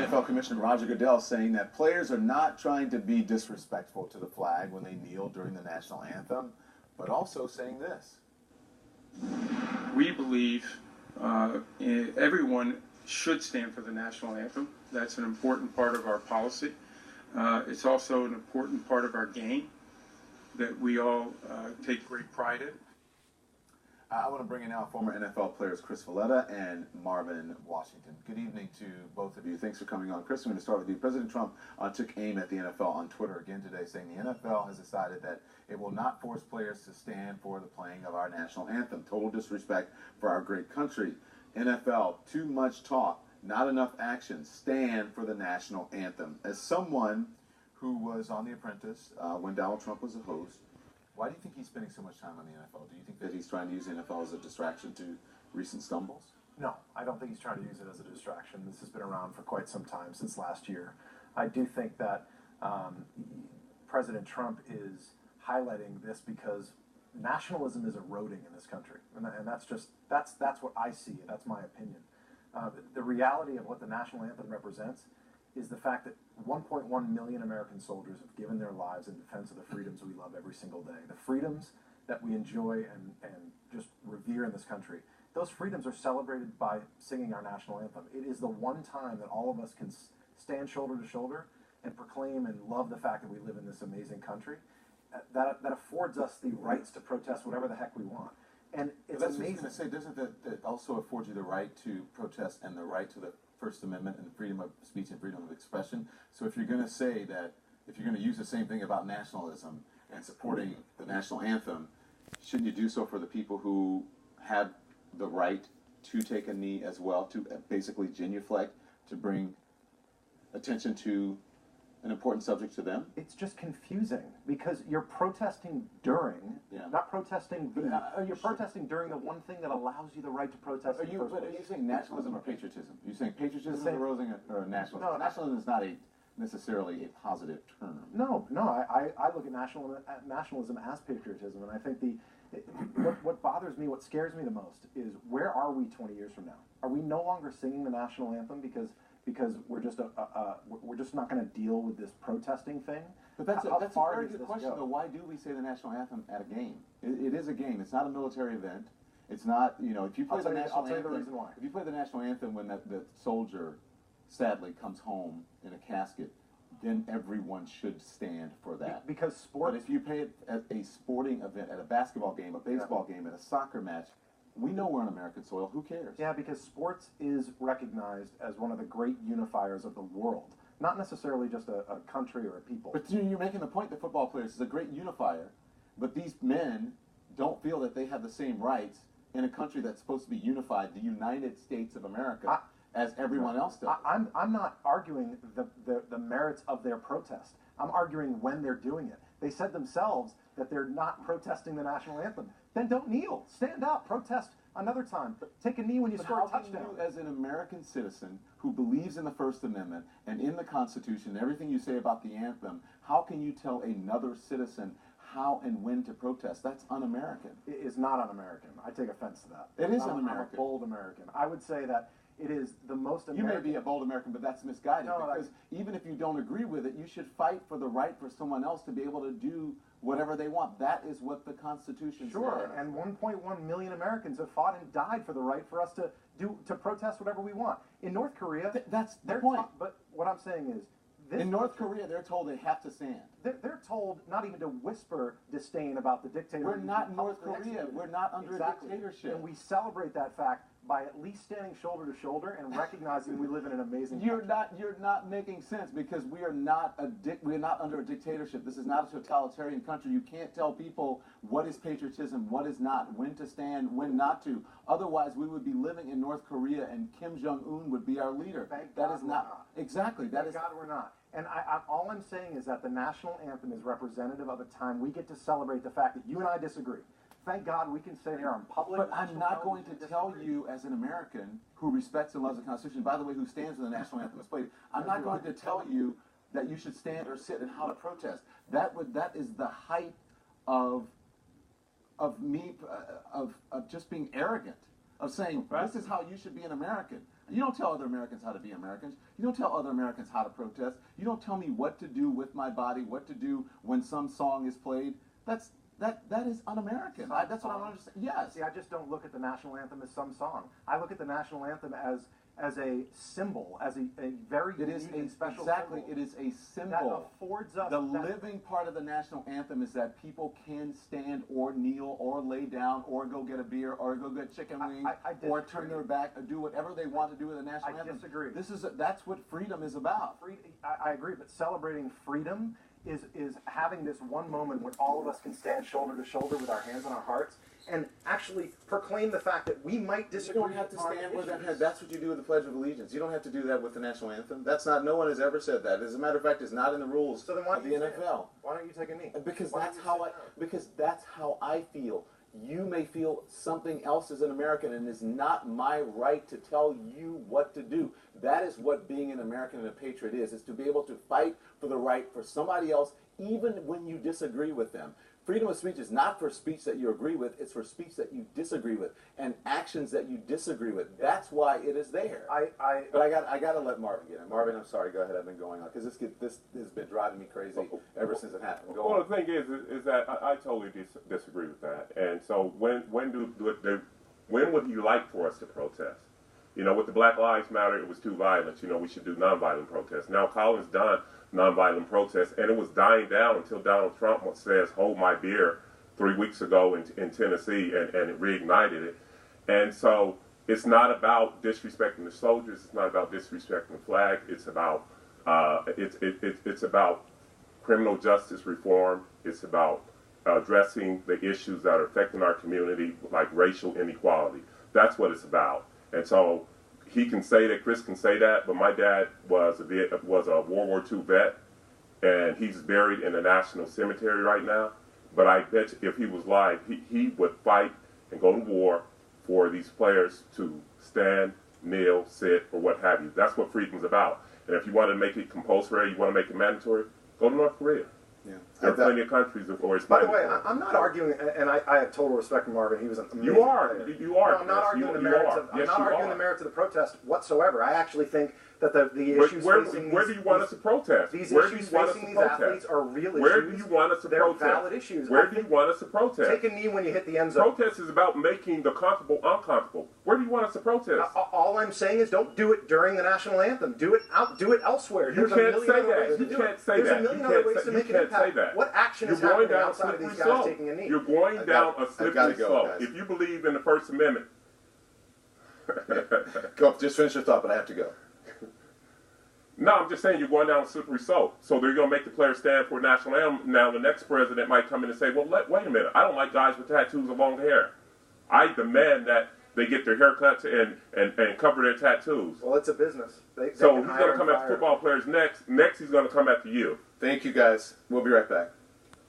NFL Commissioner Roger Goodell saying that players are not trying to be disrespectful to the flag when they kneel during the national anthem, but also saying this. We believe everyone should stand for the national anthem. That's an important part of our policy. It's also an important part of our game that we all take great pride in. I want to bring in now former NFL players Chris Valletta and Marvin Washington. Good evening to both of you. Thanks for coming on. Chris, I'm going to start with you. President Trump took aim at the NFL on Twitter again today, saying the NFL has decided that it will not force players to stand for the playing of our national anthem. Total disrespect for our great country. NFL, too much talk, not enough action. Stand for the national anthem. As someone who was on The Apprentice when Donald Trump was a host, why do you think he's spending so much time on the NFL? Do you think that he's trying to use the NFL as a distraction to recent stumbles? No, I don't think he's trying to use it as a distraction. This has been around for quite some time, since last year. I do think that President Trump is highlighting this because nationalism is eroding in this country. And that's what I see. That's my opinion. The reality of what the national anthem represents is the fact that 1.1 million American soldiers have given their lives in defense of the freedoms we love every single day. The freedoms that we enjoy and just revere in this country. Those freedoms are celebrated by singing our national anthem. It is the one time that all of us can stand shoulder to shoulder and proclaim and love the fact that we live in this amazing country. That affords us the rights to protest whatever the heck we want. And it's amazing. What I was going to say, doesn't that also afford you the right to protest and the right to the First Amendment and freedom of speech and freedom of expression? So if you're going to say that, if you're going to use the same thing about nationalism and supporting the national anthem, shouldn't you do so for the people who have the right to take a knee as well, to basically genuflect, to bring attention to an important subject to them? It's just confusing because you're protesting during, not protesting. You're protesting during the one thing that allows you the right to protest. Are you saying nationalism or patriotism? You're saying patriotism is eroding or nationalism? No, nationalism is not necessarily a positive term. No. I look at nationalism as patriotism, and I think what bothers me, what scares me the most, is where are we 20 years from now? Are we no longer singing the national anthem because we're just not going to deal with this protesting thing? But that's a very good question, though. Why do we say the national anthem at a game? It is a game. It's not a military event. It's not, if you play the national anthem. I'll tell you the reason why. If you play the national anthem when the soldier sadly comes home in a casket, then everyone should stand for that. Because sports. But if you play it at a sporting event, at a basketball game, a baseball game, at a soccer match, we know we're on American soil. Who cares? Yeah, because sports is recognized as one of the great unifiers of the world. Not necessarily just a country or a people. But you're making the point that football players is a great unifier, but these men don't feel that they have the same rights in a country that's supposed to be unified, the United States of America, as everyone else does. I'm not arguing the merits of their protest. I'm arguing when they're doing it. They said themselves that they're not protesting the national anthem. Then don't kneel. Stand up. Protest another time. Take a knee when you score a touchdown. How can you, as an American citizen who believes in the First Amendment and in the Constitution, everything you say about the anthem, how can you tell another citizen how and when to protest? That's un-American. It is not un-American. I take offense to that. It is un-American. I'm a bold American. I would say that it is the most American. You may be a bold American, but that's misguided, because even if you don't agree with it, you should fight for the right for someone else to be able to do whatever they want. That is what the Constitution says. Sure, and 1.1 million Americans have fought and died for the right for us to protest whatever we want. In North Korea, that's the point. But what I'm saying is, in North Korea, they're told they have to stand. They're told not even to whisper disdain about the dictator. We're not North Korea. We're not under a dictatorship. And we celebrate that fact by at least standing shoulder to shoulder and recognizing we live in an amazing country. You're not making sense, because we are not under a dictatorship. This is not a totalitarian country. You can't tell people what is patriotism, what is not, when to stand, when not to. Otherwise, we would be living in North Korea and Kim Jong-un would be our leader. Thank God we're not. Exactly. Thank God we're not. And all I'm saying is that the national anthem is representative of a time we get to celebrate the fact that you and I disagree. Thank God we can say here on public. But I'm not going to tell you, as an American who respects and loves the Constitution, by the way, who stands when the national anthem is played, I'm not going to tell you that you should stand or sit and how to protest. That is the height of just being arrogant, of saying this is how you should be an American. You don't tell other Americans how to be Americans. You don't tell other Americans how to protest. You don't tell me what to do with my body, what to do when some song is played. That is un-American. That's what I don't understand. Yes. See, I just don't look at the national anthem as some song. I look at the national anthem as a symbol, as a very unique and special exactly. symbol. It is a symbol That affords us the living part of the national anthem is that people can stand or kneel or lay down or go get a beer or go get chicken wings or turn their back or do whatever they want to do with the national anthem. I disagree. That's what freedom is about. I agree, but celebrating freedom is having this one moment when all of us can stand shoulder to shoulder with our hands on our hearts and actually proclaim the fact that we might disagree. You don't have to stand with that. That's what you do with the Pledge of Allegiance. You don't have to do that with the national anthem. That's not. No one has ever said that. As a matter of fact, it's not in the rules of the NFL. Why don't you take a knee? Because that's how I feel. You may feel something else as an American, and it's not my right to tell you what to do. That is what being an American and a patriot is to be able to fight for the right for somebody else, even when you disagree with them. Freedom of speech is not for speech that you agree with, it's for speech that you disagree with, and actions that you disagree with. That's why it is there. But I got to let Marvin get in. Marvin, I'm sorry, go ahead, I've been going on, because this has been driving me crazy ever since it happened. Go on. The thing is that I totally disagree with that. And so when would you like for us to protest? You know, with the Black Lives Matter, it was too violent. You know, we should do nonviolent protests. Now Colin's done nonviolent protests, and it was dying down until Donald Trump says, "Hold my beer," 3 weeks ago in Tennessee, and it reignited it. And so it's not about disrespecting the soldiers. It's not about disrespecting the flag. It's about it's about criminal justice reform. It's about addressing the issues that are affecting our community, like racial inequality. That's what it's about. And so he can say that, Chris can say that, but my dad was a World War II vet, and he's buried in the National Cemetery right now. But I bet you if he was alive, he would fight and go to war for these players to stand, kneel, sit, or what have you. That's what freedom's about. And if you want to make it compulsory, you want to make it mandatory, go to North Korea. Yeah. There are plenty of countries where it's By the way, mandatory. I'm not arguing, and I have total respect for Marvin. He was an amazing You are. player. You are. No, I'm not arguing the merits of. I'm not arguing the merits of the protest whatsoever. I actually think that the issues facing where do you want us to protest? These Where do issues you want us facing to these protest? athletes are real issues. Where do you want us to They're protest? valid issues. Where do you want us to protest? Take a knee when you hit the end zone. Protest is about making the comfortable uncomfortable. Where do you want us to protest? All I'm saying is don't do it during the national anthem. Do it elsewhere. You can't say that. You can't say that. There's a million other ways to make an impact. What action is happening outside of these guys taking a knee? You're going down a slippery slope. guys. If you believe in the First Amendment. Go, just finish your thought, but I have to go. No, I'm just saying you're going down a slippery slope. So they're going to make the players stand for a national anthem. Now the next president might come in and say, well, wait a minute. I don't like guys with tattoos and long hair. I demand that they get their haircuts and cover their tattoos. Well, it's a business. So he's going to come after football players next. Next, he's going to come after you. Thank you, guys. We'll be right back.